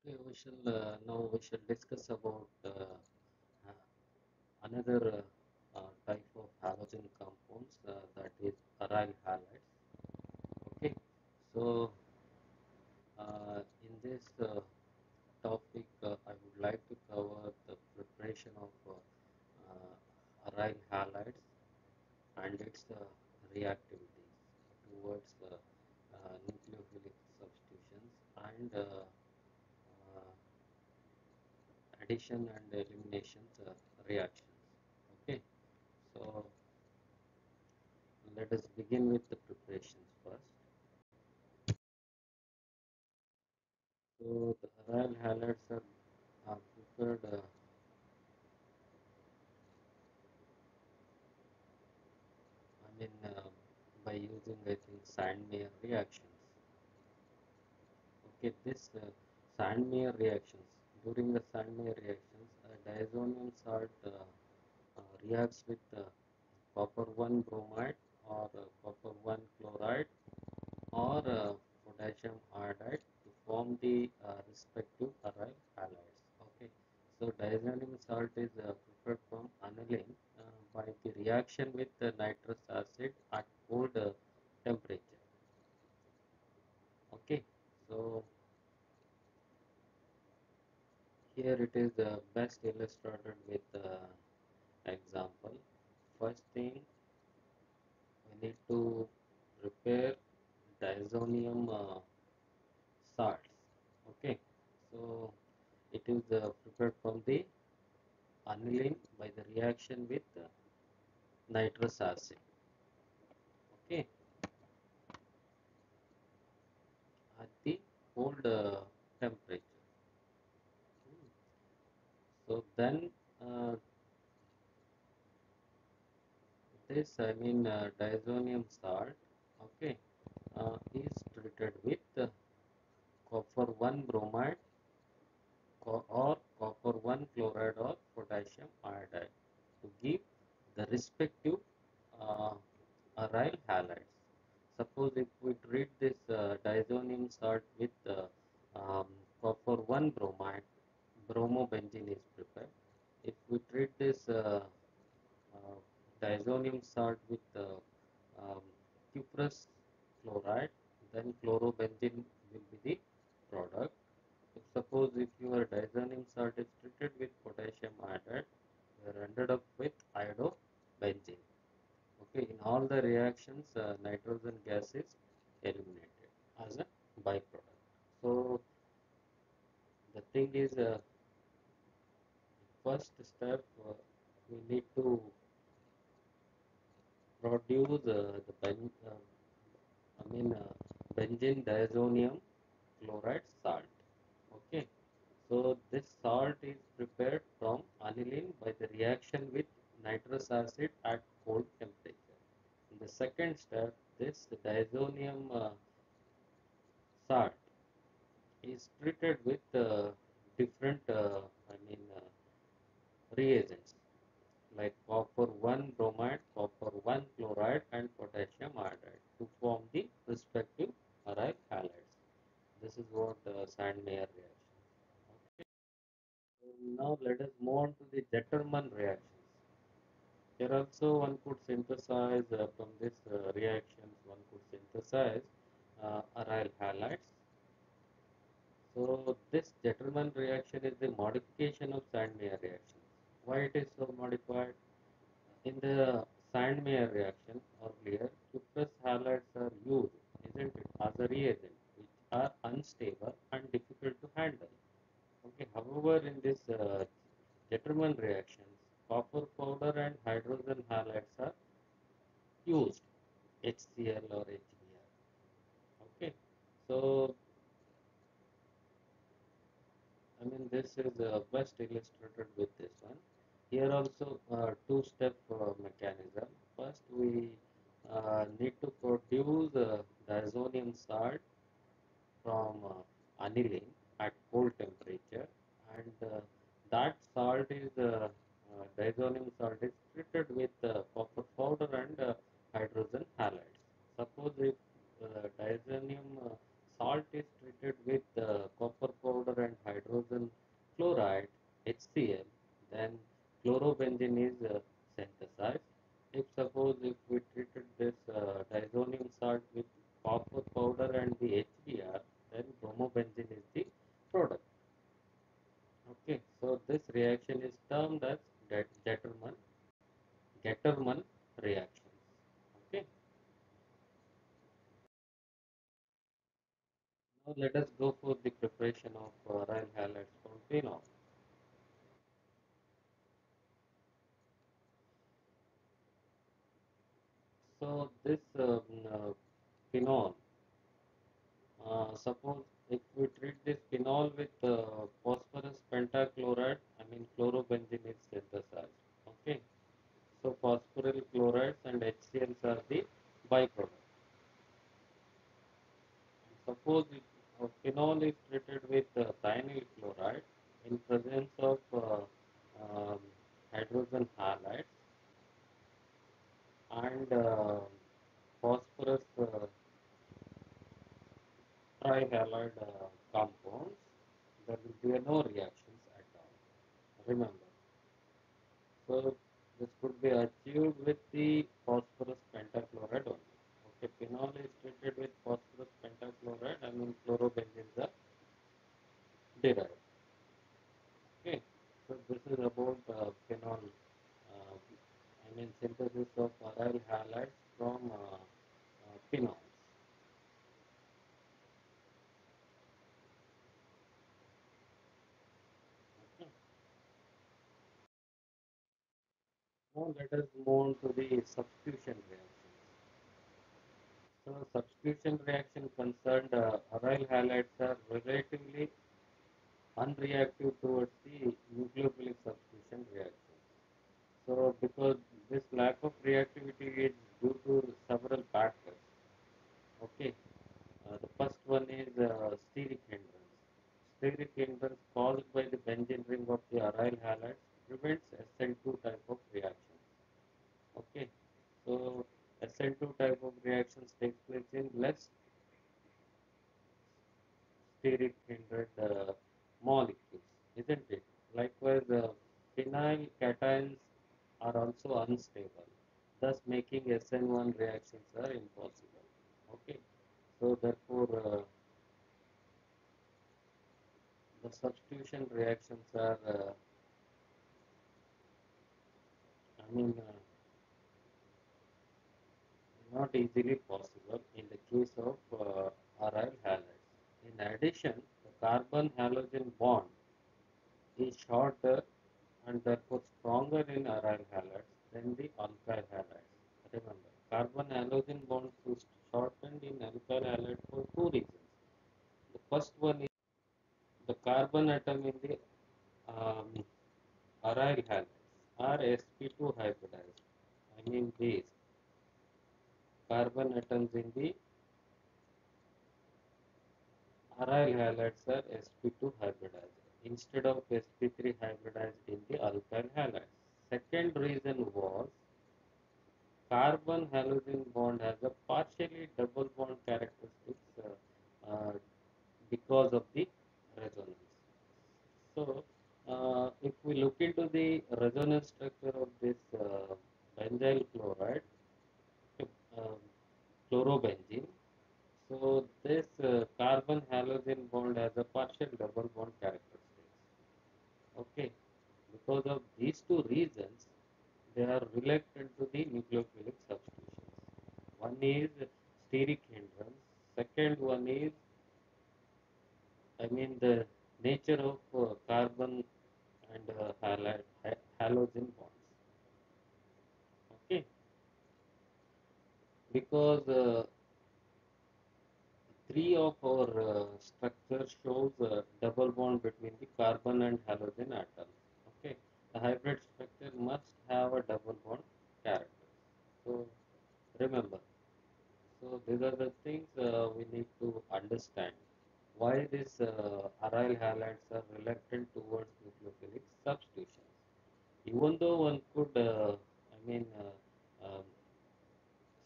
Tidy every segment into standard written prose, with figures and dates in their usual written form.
Okay, we shall now we shall discuss about another type of halogen compounds that is aryl halides. Okay, so in this topic, I would like to cover the preparation of aryl halides and its reactivities towards nucleophilic substitutions and addition and elimination reactions. Okay, so let us begin with the preparations first. So the aryl halides are prepared by using I think Sandmeyer reactions. Okay, this Sandmeyer reactions, during the Sandmeyer reactions, diazonium salt reacts with copper 1 bromide or copper 1 chloride or potassium iodide to form the respective aryl halides. Okay, so diazonium salt is prepared from aniline by the reaction with nitrous acid at cold temperature. Okay, so here it is best illustrated with example. First thing, we need to prepare diazonium salts. Okay, so it is prepared from the aniline by the reaction with nitrous acid. Okay, at the cold temperature. So then this diazonium salt. Okay, is treated with copper 1 bromide or copper 1 chloride or potassium iodide to give the respective uh, aryl halides. Suppose if we treat this diazonium salt with um, copper 1 bromide, bromobenzene is prepared. If we treat this uh, diazonium salt with um, cuprous chloride, then chlorobenzene will be the product. Suppose if your diazonium salt is treated with potassium iodide, you are ended up with iodobenzene. Okay, in all the reactions, nitrogen gas is eliminated as a byproduct. So the thing is, first step, we need to produce benzene diazonium chloride salt. Okay, so this salt is prepared from aniline by the reaction with nitrous acid at cold temperature. In the second step, this diazonium salt is treated with different reagents like copper 1 bromide, copper 1 chloride and potassium iodide to form the respective aryl halides. This is what Sandmeyer reaction. Okay. So now let us move on to the Zettermann reactions. Here also one could synthesize from this reactions, one could synthesize aryl halides. So this Zettermann reaction is the modification of Sandmeyer reaction. Why it is so modified? In the Sandmeyer reaction earlier, cuprous halides are used, isn't it, as a reagent, which are unstable and difficult to handle. Okay, however, in this Zettermann reactions, copper powder and hydrogen halides are used, HCl or HBr. Okay, so this is best illustrated with this one. Here also two-step mechanism. First, we need to produce diazonium salt from aniline at cold temperature, and that salt is diazonium salt is treated with copper powder and hydrogen halides. Suppose if diazonium salt is treated with copper powder and hydrogen and the HBr, then bromobenzene is the product. Okay, so this reaction is termed as Gattermann reactions. Okay, now let us go for the preparation of aryl halides from phenol. So this phenol, suppose if we treat this phenol with phosphorus pentachloride, I mean chlorobenzene is synthesized. Okay, so phosphoryl chlorides and HCls are the byproduct. Suppose if phenol is treated with thionyl chloride in presence of um, hydrogen halides and phosphorus trihalide compounds, there will be no reactions at all. Remember, so this could be achieved with the phosphorus pentachloride only. Okay, phenol is treated with phosphorus pentachloride, I mean chlorobenzenes are derived. Okay, so this is about phenol, I mean synthesis of aryl halides from phenols. Okay. Now let us move on to the substitution reactions. So substitution reaction concerned aryl halides are relatively unreactive towards the nucleophilic substitution reaction. So because this lack of reactivity is due to several factors. Okay, the first one is steric hindrance. Steric hindrance caused by the benzene ring of the aryl halides prevents SN2 type of reactions. Okay, so SN2 type of reactions takes place in less steric hindered molecules, isn't it? Likewise, phenyl cations are also unstable, thus making SN1 reactions are impossible. Okay, so therefore the substitution reactions are, I mean, not easily possible in the case of aryl halides. In addition, the carbon halogen bond is shorter and therefore stronger in aryl halides than the alkyl halides. Remember, carbon halogen bonds is shortened in alkyl halide for two reasons. The first one is the carbon atom in the um, aryl halides are sp2 hybridized. I mean these carbon atoms in the aryl halides are sp2 hybridized instead of sp3 hybridized in the alkyl halides. Second reason was carbon halogen bond has a partially double bond characteristics because of the resonance. So, if we look into the resonance structure of this benzyl chloride, uh, chlorobenzene, so this carbon halogen bond has a partial double bond characteristics. Okay, because of these two reasons, they are reluctant to the nucleophilic substitutions. One is steric hindrance. Second one is, I mean, the nature of carbon and halogen bonds. Okay, because three of our structures shows double bond between the carbon and halogen atoms. Okay, the hybrid structure must have a double bond character. So remember, so these are the things we need to understand. Why these aryl halides are reluctant towards nucleophilic substitutions. Even though one could, I mean,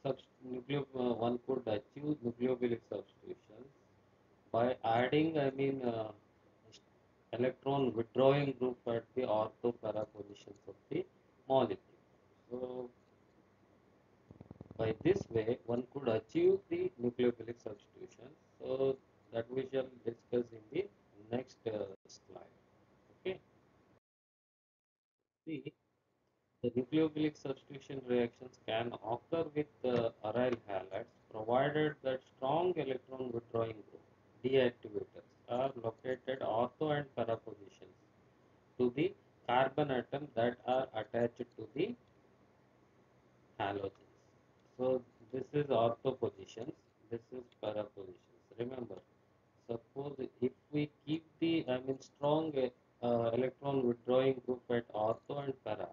one could achieve nucleophilic substitutions by adding, I mean, electron withdrawing group at the ortho para positions of the molecule. So by this way, one could achieve the nucleophilic substitutions nucleophilic substitution reactions can occur with aryl halides provided that strong electron withdrawing group deactivators are located ortho and para positions to the carbon atom that are attached to the halogens. So this is ortho positions, this is para positions. Remember, suppose if we keep the strong electron withdrawing group at ortho and para,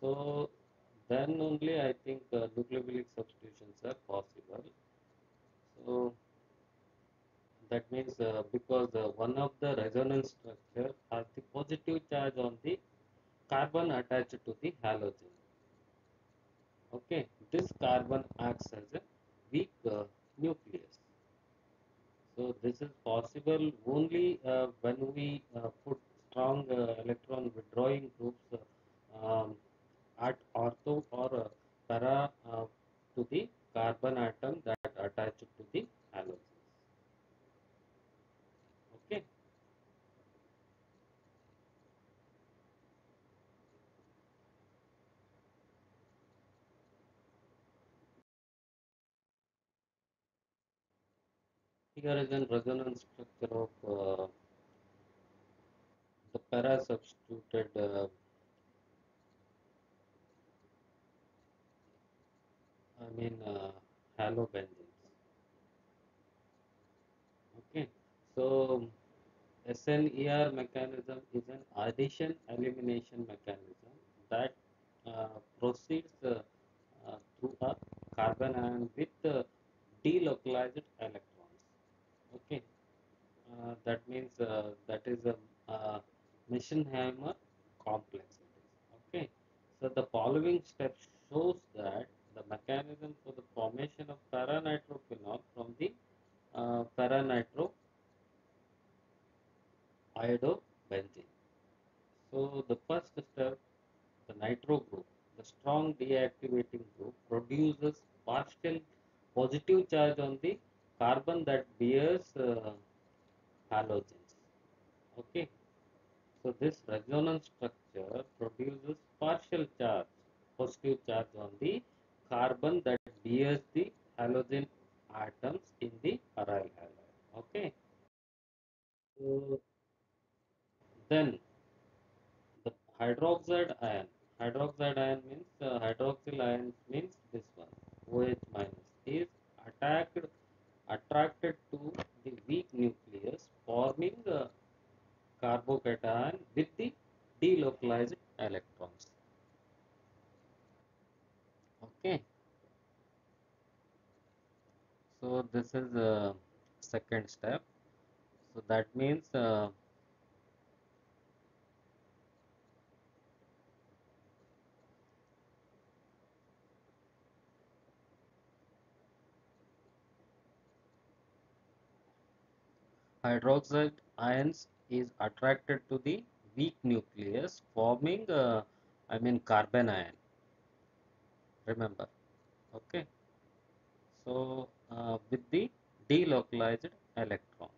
so then only I think nucleophilic substitutions are possible. So that means because one of the resonance structure has the positive charge on the carbon attached to the halogen. Okay, this carbon acts as a weak nucleus. So this is possible only when we put strong electron withdrawing groups at ortho or para to the carbon atom that attach to the halogens. Okay. Here is a resonance structure of the para substituted I mean halobenzene. Okay, so SNER mechanism is an addition elimination mechanism that proceeds through a carbon ion with delocalized electrons. Okay, that means that is a Mishenheimer complex. Okay, so the following step shows that the mechanism for the formation of paranitrophenol from the paranitro iodobenzene. So the first step, the nitro group, the strong deactivating group produces partial positive charge on the carbon that bears halogens. Okay, so this resonance structure produces partial charge, positive charge on the carbon that bears the halogen atoms in the aryl halide. Okay, so then the hydroxide ion means hydroxyl ion means this one, OH minus, is attacked attracted to the weak nucleus, forming a carbocation with the delocalized electrons. Okay, so this is the second step. So that means hydroxide ions is attracted to the weak nucleus, forming carbon ion. Remember, okay. So with the delocalized electron,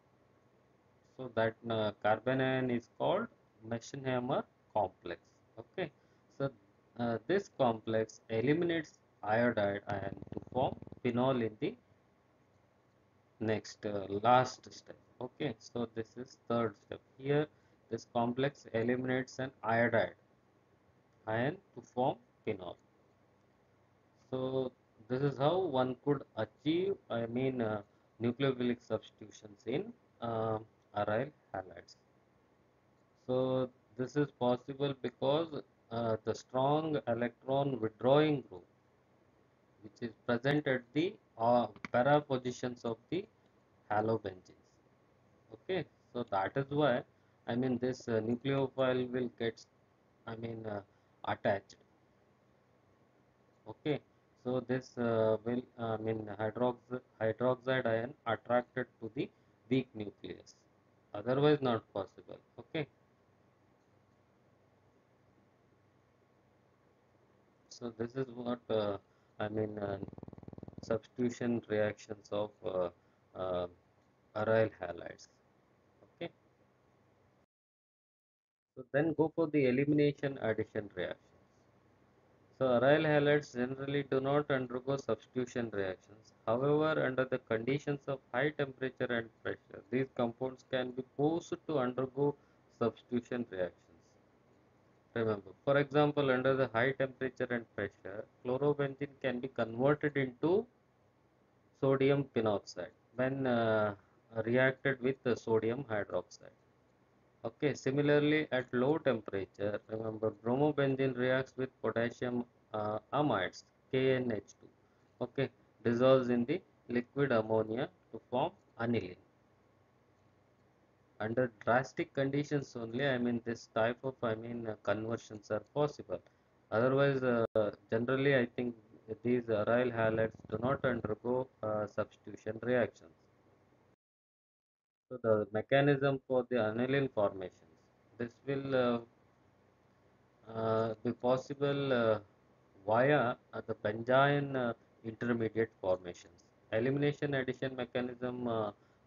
so that carbon ion is called Meschenheimer complex. Okay, so this complex eliminates iodide ion to form phenol in the next last step. Okay, so this is third step. Here, this complex eliminates an iodide ion to form phenol. So this is how one could achieve, nucleophilic substitutions in aryl halides. So this is possible because the strong electron withdrawing group, which is present at the para positions of the halobenzenes. Okay, so that is why this nucleophile will get attached. Okay, so this will hydroxide ion attracted to the weak nucleus, otherwise not possible. Okay, so this is what I mean substitution reactions of aryl halides. Okay, so then go for the elimination addition reactions. So aryl halides generally do not undergo substitution reactions. However, under the conditions of high temperature and pressure, these compounds can be forced to undergo substitution reactions. Remember, for example, under the high temperature and pressure, chlorobenzene can be converted into sodium phenoxide when reacted with the sodium hydroxide. Okay, similarly, at low temperature, remember bromobenzene reacts with potassium amides, KNH2. Okay, dissolves in the liquid ammonia to form aniline. Under drastic conditions only, this type of conversions are possible. Otherwise, generally, I think these aryl halides do not undergo substitution reactions. So the mechanism for the aniline formations, this will be possible via the benzene intermediate formations. Elimination addition mechanism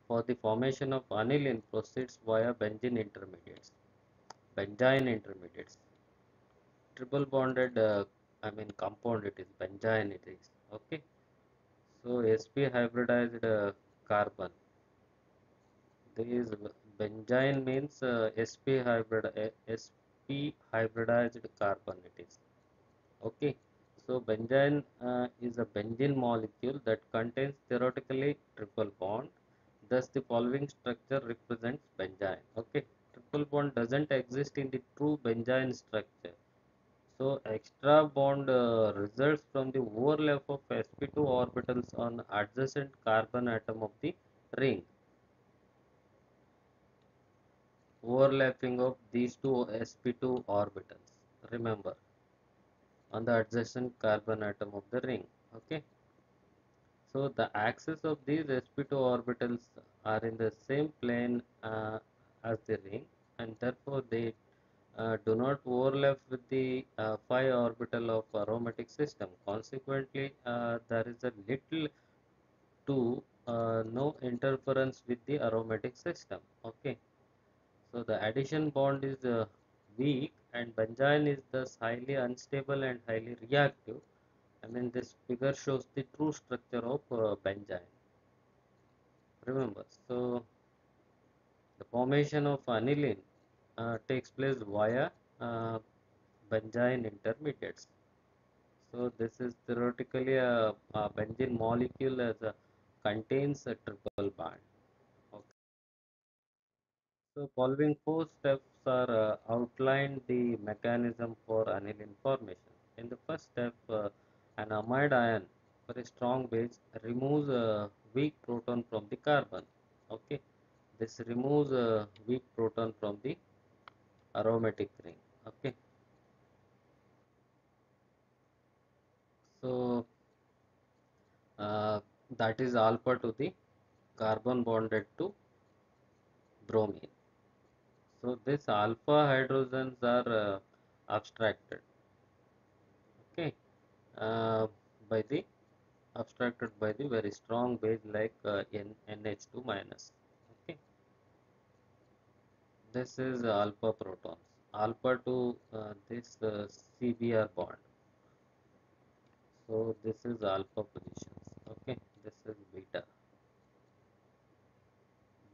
for the formation of aniline proceeds via benzene intermediates. Benzene intermediates. Triple bonded, compound it is, benzene it is. Okay. So sp hybridized carbon. This benzene means sp hybridized carbon it is. Okay, so benzene is a benzene molecule that contains theoretically triple bond. Thus, the following structure represents benzene. Okay, triple bond doesn't exist in the true benzene structure. So, extra bond results from the overlap of sp2 orbitals on adjacent carbon atom of the ring. Overlapping of these two sp2 orbitals. Remember, on the adjacent carbon atom of the ring. Okay. So the axes of these sp2 orbitals are in the same plane as the ring, and therefore they do not overlap with the pi orbital of aromatic system. Consequently, there is a little to no interference with the aromatic system. Okay, so the addition bond is weak, and benzene is thus highly unstable and highly reactive. This figure shows the true structure of benzene. Remember, so the formation of aniline takes place via uh, benzene intermediates. So this is theoretically a benzene molecule as a contains a triple bond. Okay. So following four steps are outlined the mechanism for aniline formation. In the first step, an amide ion for a strong base removes a weak proton from the carbon. Okay, this removes a weak proton from the aromatic ring. Okay, so uh, that is alpha to the carbon bonded to bromine. So this alpha hydrogens are abstracted. Okay, uh, by the abstracted by the very strong base like NH2 minus. Okay, this is alpha protons. Alpha to this CBr bond. So this is alpha positions. Okay, this is beta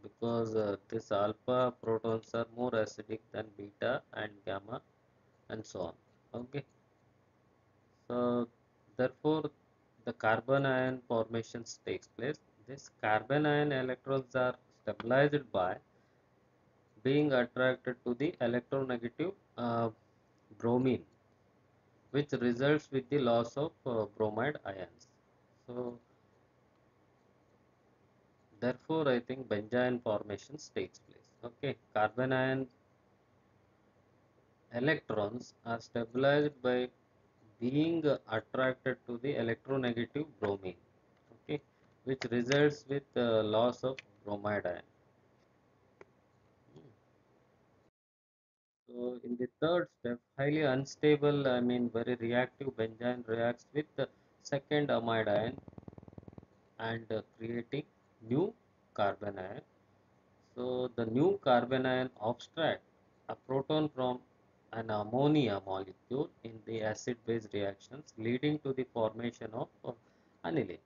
because this alpha protons are more acidic than beta and gamma and so on. Okay, so therefore the carbon ion formations takes place. This carbon ion electrons are stabilized by being attracted to the electronegative bromine, which results with the loss of bromide ions. So therefore I think benzene formations takes place. Okay, carbon ion electrons are stabilized by being attracted to the electronegative bromine. Okay, which results with loss of bromide ion. So in the third step, highly unstable, very reactive benzene reacts with the second amide ion and creating new carbon ion. So the new carbon ion abstract a proton from an ammonia molecule in the acid-base reactions, leading to the formation of aniline.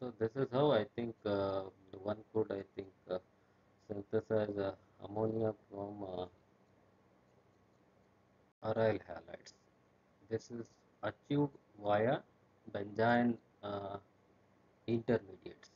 So this is how I think one could, I think, synthesize ammonia from aryl halides. This is achieved via benzene intermediates.